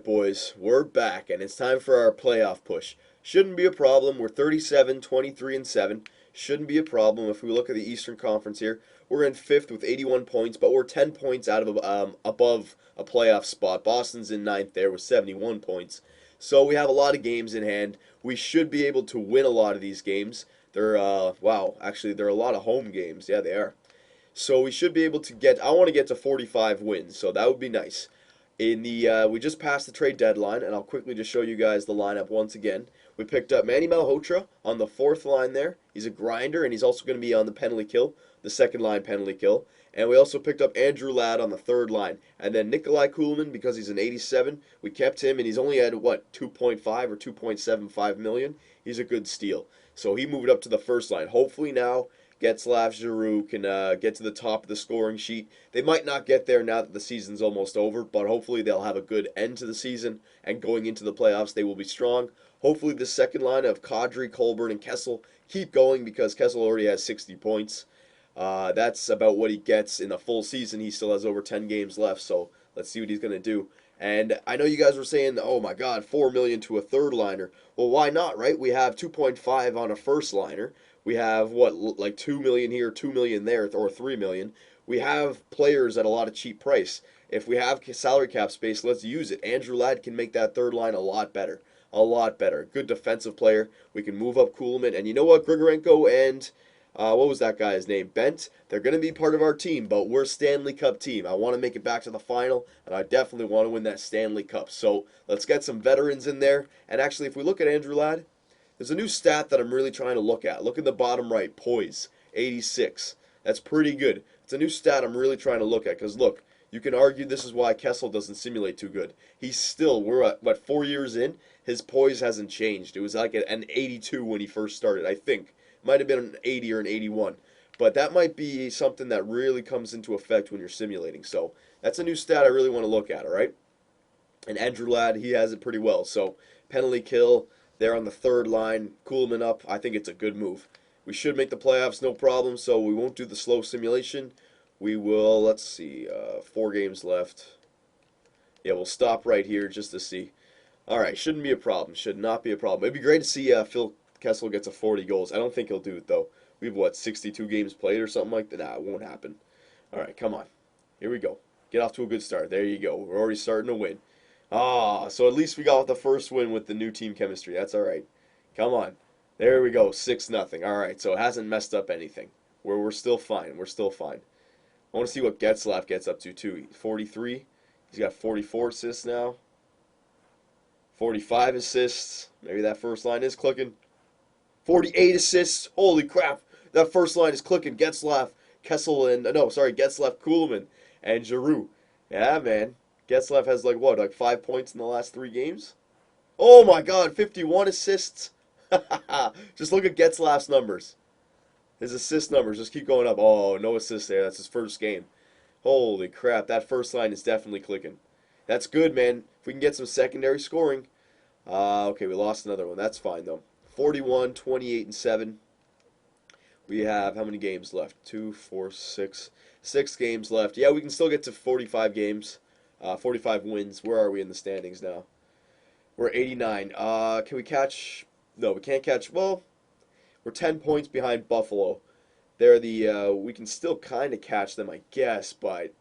boys, we're back, and it's time for our playoff push. Shouldn't be a problem. We're 37, 23, and 7. Shouldn't be a problem. If we look at the Eastern Conference here, we're in fifth with 81 points, but we're 10 points out of above a playoff spot. Boston's in ninth there with 71 points. So we have a lot of games in hand. We should be able to win a lot of these games. Wow, actually, they're a lot of home games. Yeah, they are. So we should be able to get. I want to get to 45 wins, so that would be nice. We just passed the trade deadline, and I'll quickly just show you guys the lineup once again. We picked up Manny Malhotra on the fourth line there. He's a grinder, and he's also going to be on the penalty kill, the second line penalty kill. And we also picked up Andrew Ladd on the third line. And then Nikolai Kuhlman, because he's an 87, we kept him, and he's only at, 2.5 or 2.75 million. He's a good steal. So he moved up to the first line. Hopefully now Getzlaf, Giroux can get to the top of the scoring sheet. They might not get there now that the season's almost over, but hopefully they'll have a good end to the season, and going into the playoffs they will be strong. Hopefully the second line of Kadri, Colburn, and Kessel keep going because Kessel already has 60 points. That's about what he gets in a full season. He still has over 10 games left, so let's see what he's going to do. And I know you guys were saying, oh my God, 4 million to a third liner. Well, why not, right? We have 2.5 on a first liner. We have like 2 million here, 2 million there, or 3 million. We have players at a lot of cheap price. If we have salary cap space, let's use it. Andrew Ladd can make that third line a lot better. A lot better. Good defensive player. We can move up Kuhlman. And you know what? Grigorenko and what was that guy's name? Bent. They're going to be part of our team, but we're a Stanley Cup team. I want to make it back to the final, and I definitely want to win that Stanley Cup. So let's get some veterans in there. And actually, if we look at Andrew Ladd, there's a new stat that I'm really trying to look at. Look at the bottom right, poise, 86. That's pretty good. It's a new stat I'm really trying to look at because, look, you can argue this is why Kessel doesn't simulate too good. He's still, we're at, 4 years in, his poise hasn't changed. It was like an 82 when he first started, I think. Might have been an 80 or an 81. But that might be something that really comes into effect when you're simulating. So that's a new stat I really want to look at, all right? And Andrew Ladd, he has it pretty well. So penalty kill, they're on the third line, Kuhlman up. I think it's a good move. We should make the playoffs, no problem, so we won't do the slow simulation. We will, let's see, 4 games left. Yeah, we'll stop right here just to see. All right, shouldn't be a problem. Should not be a problem. It'd be great to see Phil Kessel get to 40 goals. I don't think he'll do it, though. We have, 62 games played or something like that? Nah, it won't happen. All right, come on. Here we go. Get off to a good start. There you go. We're already starting to win. So at least we got the first win with the new team chemistry. That's all right. Come on. There we go. 6-0. All right, so it hasn't messed up anything. We're still fine. We're still fine. I want to see what Getzlaf gets up to, too. 43. He's got 44 assists now. 45 assists. Maybe that first line is clicking. 48 assists. Holy crap. That first line is clicking. Getzlaf, Getzlaf, Kuhlman, and Giroux. Yeah, man. Getzlaf has like 5 points in the last 3 games? Oh my God, 51 assists. Just look at Getzlaf's numbers. His assist numbers just keep going up. Oh, no assists there. That's his first game. Holy crap, that first line is definitely clicking. That's good, man. If we can get some secondary scoring. Okay, we lost another one. That's fine, though. 41, 28, and 7. We have how many games left? 2, 4, 6. 6 games left. Yeah, we can still get to 45 games. 45 wins. Where are we in the standings now? We're 89. Can we catch? No, we can't catch. Well, we're 10 points behind Buffalo. They're we can still kind of catch them, I guess, but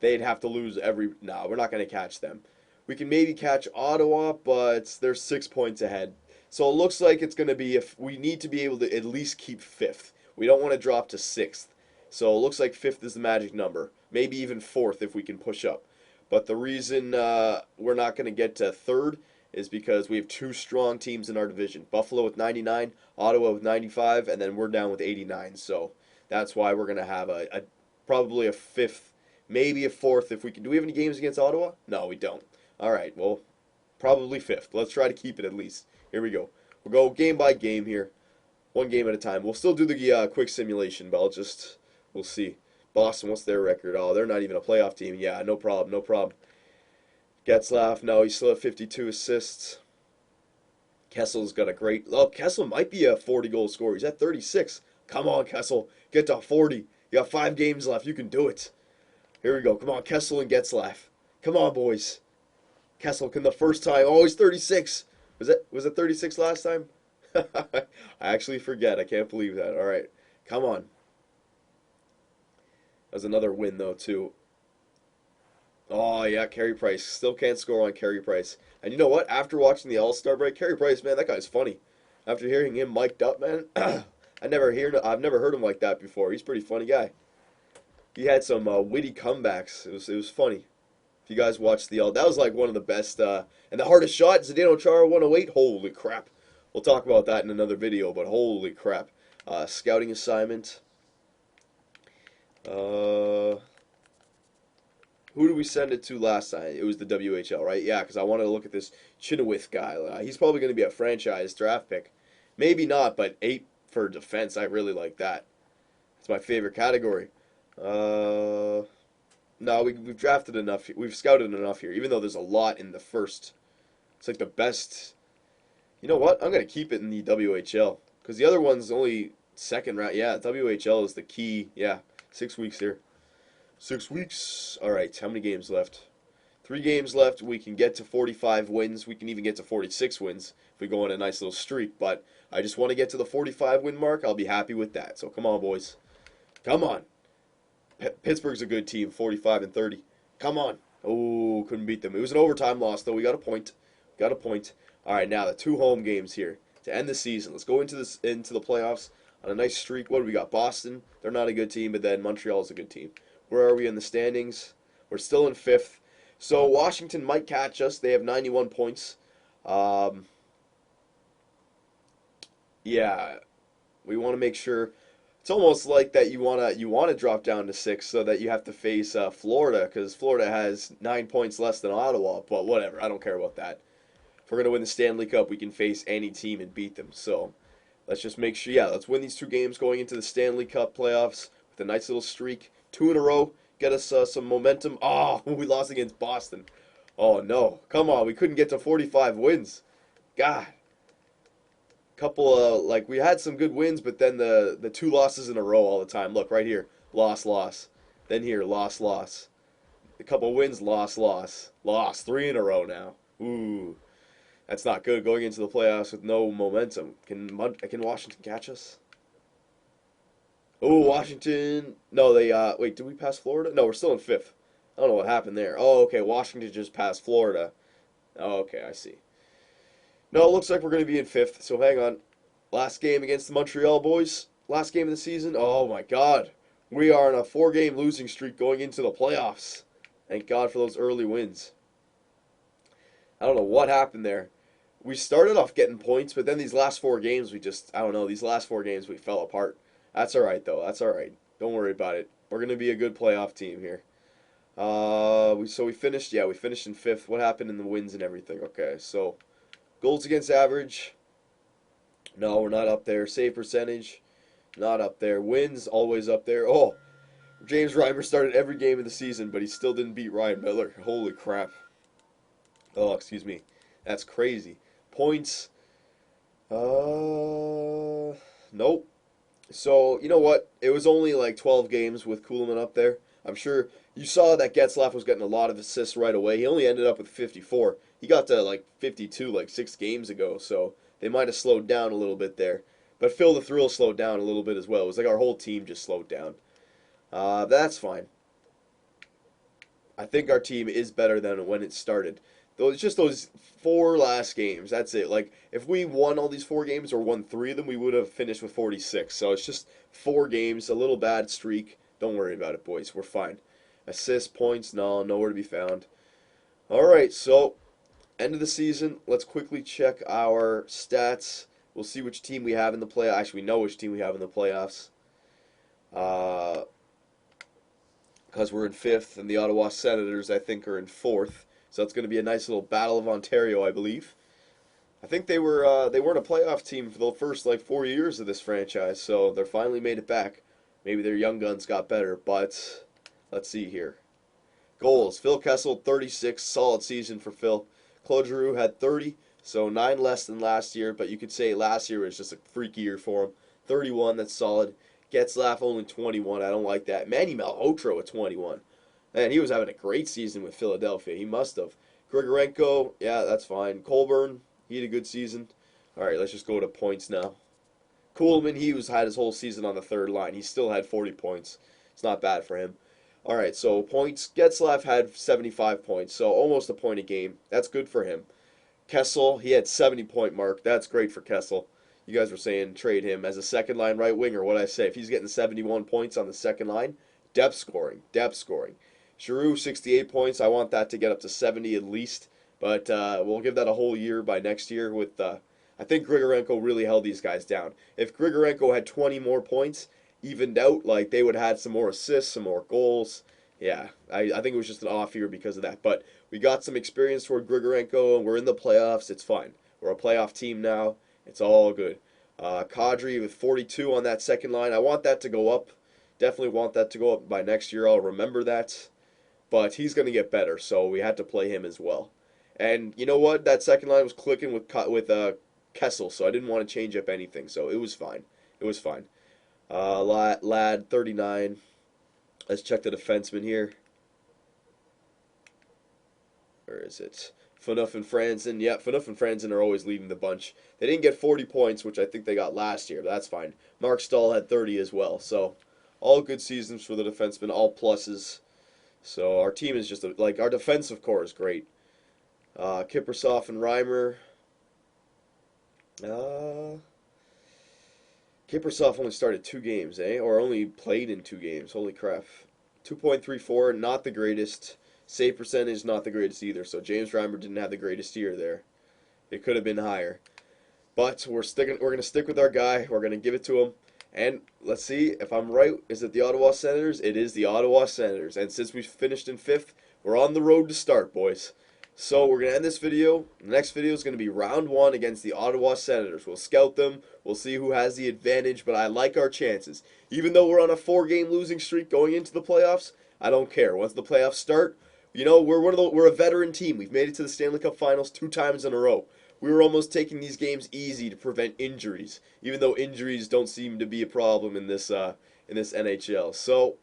they'd have to lose every. No, we're not going to catch them. We can maybe catch Ottawa, but they're 6 points ahead. So it looks like it's going to be if we need to be able to at least keep 5th. We don't want to drop to 6th. So it looks like 5th is the magic number. Maybe even 4th if we can push up. But the reason we're not going to get to 3rd is because we have 2 strong teams in our division. Buffalo with 99, Ottawa with 95, and then we're down with 89. So that's why we're going to have probably a 5th, maybe a 4th if we can. Do we have any games against Ottawa? No, we don't. All right, well, probably 5th. Let's try to keep it at least. Here we go. We'll go game by game here. 1 game at a time. We'll still do the quick simulation, but we'll see. Boston, what's their record? Oh, they're not even a playoff team. Yeah, no problem, no problem. Getzlaf, no, he's still at 52 assists. Kessel's got a great. Oh, Kessel might be a 40-goal scorer. He's at 36. Come on, Kessel. Get to 40. You got 5 games left. You can do it. Here we go. Come on, Kessel and Getzlaf. Come on, boys. Kesselkin the first time. Oh, he's 36. Was it 36 last time? I actually forget. I can't believe that. All right. Come on. That was another win, though, too. Oh, yeah, Carey Price. Still can't score on Carey Price. And you know what? After watching the All-Star break, Carey Price, man, that guy's funny. After hearing him mic'd up, man, I've never heard him like that before. He's a pretty funny guy. He had some witty comebacks. It was funny. If you guys watched the All, that was like one of the best. And the hardest shot, Zdeno Chara 108. Holy crap! We'll talk about that in another video. But holy crap! Scouting assignment. Who did we send it to last time? It was the WHL, right? Yeah, because I wanted to look at this Chinowith guy. He's probably going to be a franchise draft pick. Maybe not, but 8 for defense. I really like that. It's my favorite category. No, we've drafted enough. We've scouted enough here, even though there's a lot in the first. It's like the best. You know what? I'm going to keep it in the WHL because the other one's only second round. Yeah, WHL is the key. Yeah, 6 weeks here. 6 weeks. All right, how many games left? 3 games left. We can get to 45 wins. We can even get to 46 wins if we go on a nice little streak. But I just want to get to the 45 win mark. I'll be happy with that. So come on, boys. Come on. Pittsburgh's a good team, 45 and 30. Come on. Oh, couldn't beat them. It was an overtime loss, though. We got a point. Got a point. All right, now the 2 home games here to end the season. Let's go into the playoffs on a nice streak. What do we got? Boston. They're not a good team, but then Montreal's a good team. Where are we in the standings? We're still in 5th. So Washington might catch us. They have 91 points. Yeah, we want to make sure. It's almost like that you wanna drop down to 6 so that you have to face Florida because Florida has 9 points less than Ottawa. But whatever, I don't care about that. If we're gonna win the Stanley Cup, we can face any team and beat them. So let's just make sure. Yeah, let's win these 2 games going into the Stanley Cup playoffs with a nice little streak. 2 in a row, get us some momentum. Oh, we lost against Boston. Oh no, come on, we couldn't get to 45 wins. God. Couple like we had some good wins, but then the 2 losses in a row all the time. Look right here, loss. Then here, loss. A couple wins, loss. 3 in a row now. Ooh, that's not good. Going into the playoffs with no momentum. Can Washington catch us? Oh, Washington. No, they wait. Did we pass Florida? No, we're still in 5th. I don't know what happened there. Oh, okay. Washington just passed Florida. Oh, okay, I see. No, it looks like we're going to be in 5th, so hang on. Last game against the Montreal boys. Last game of the season. Oh, my God. We are on a 4-game losing streak going into the playoffs. Thank God for those early wins. I don't know what happened there. We started off getting points, but then these last 4 games, I don't know, these last 4 games we fell apart. That's all right, though. That's all right. Don't worry about it. We're going to be a good playoff team here. We finished in 5th. What happened in the wins and everything? Okay, so goals against average. No, we're not up there. Save percentage. Not up there. Wins, always up there. Oh, James Reimer started every game of the season, but he still didn't beat Ryan Miller. Holy crap. Oh, excuse me. That's crazy. Points. Nope. So, you know what? It was only like 12 games with Kuhlman up there. I'm sure you saw that Getzlaf was getting a lot of assists right away. He only ended up with 54. He got to like 52 like 6 games ago, so they might have slowed down a little bit there. But Phil the Thrill slowed down a little bit as well. It was like our whole team just slowed down. That's fine. I think our team is better than when it started. Though it's just those 4 last games. That's it. Like if we won all these 4 games or won 3 of them, we would have finished with 46. So it's just 4 games, a little bad streak. Don't worry about it, boys. We're fine. Assist points, no, nowhere to be found. All right, so end of the season. Let's quickly check our stats. We'll see which team we have in the playoffs. Actually, we know which team we have in the playoffs. Because we're in 5th, and the Ottawa Senators, I think, are in 4th. So it's going to be a nice little Battle of Ontario, I believe. I think they weren't a playoff team for the first like 4 years of this franchise, so they're finally made it back. Maybe their young guns got better, but let's see here. Goals. Phil Kessel, 36. Solid season for Phil. Claude Giroux had 30, so 9 less than last year, but you could say last year was just a freaky year for him. 31, that's solid. Getzlaf only 21. I don't like that. Manny Malhotra at 21. Man, he was having a great season with Philadelphia. He must have. Grigorenko, yeah, that's fine. Colburn, he had a good season. All right, let's just go to points now. Kuhlman, had his whole season on the third line. He still had 40 points. It's not bad for him. All right, so points. Getzlaff had 75 points, so almost a point a game. That's good for him. Kessel, he had 70-point mark. That's great for Kessel. You guys were saying trade him as a second line right winger. What I say? If he's getting 71 points on the second line, depth scoring, depth scoring. Giroux, 68 points. I want that to get up to 70 at least, but we'll give that a whole year by next year. I think Grigorenko really held these guys down. If Grigorenko had 20 more points, evened out, like they would have had some more assists, some more goals. Yeah, I think it was just an off year because of that. But we got some experience toward Grigorenko, and we're in the playoffs. It's fine. We're a playoff team now. It's all good. Kadri with 42 on that second line. I want that to go up. Definitely want that to go up by next year. I'll remember that. But he's going to get better, so we had to play him as well. And you know what? That second line was clicking with Kessel, so I didn't want to change up anything. So it was fine. It was fine. Lad, 39. Let's check the defenseman here. Where is it? Phaneuf and Franzen. Yeah, Phaneuf and Franzen are always leading the bunch. They didn't get 40 points, which I think they got last year, but that's fine. Mark Stahl had 30 as well. So all good seasons for the defensemen, all pluses. So our team is just, like, our defensive core is great. Kiprusoff and Reimer. Kiprusoff only started 2 games, or only played in 2 games. Holy crap. 2.34, not the greatest. Save percentage, not the greatest either. So James Reimer didn't have the greatest year there. It could have been higher. But we're going to stick with our guy. We're going to give it to him. And let's see if I'm right. Is it the Ottawa Senators? It is the Ottawa Senators. And since we finished in 5th, we're on the road to start, boys. So we're going to end this video. The next video is going to be round 1 against the Ottawa Senators. We'll scout them. We'll see who has the advantage, but I like our chances. Even though we're on a 4-game losing streak going into the playoffs, I don't care. Once the playoffs start, you know, we're a veteran team. We've made it to the Stanley Cup Finals 2 times in a row. We were almost taking these games easy to prevent injuries, even though injuries don't seem to be a problem in this NHL. So,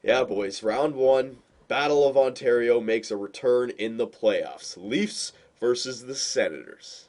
yeah, boys, round 1. Battle of Ontario makes a return in the playoffs. Leafs versus the Senators.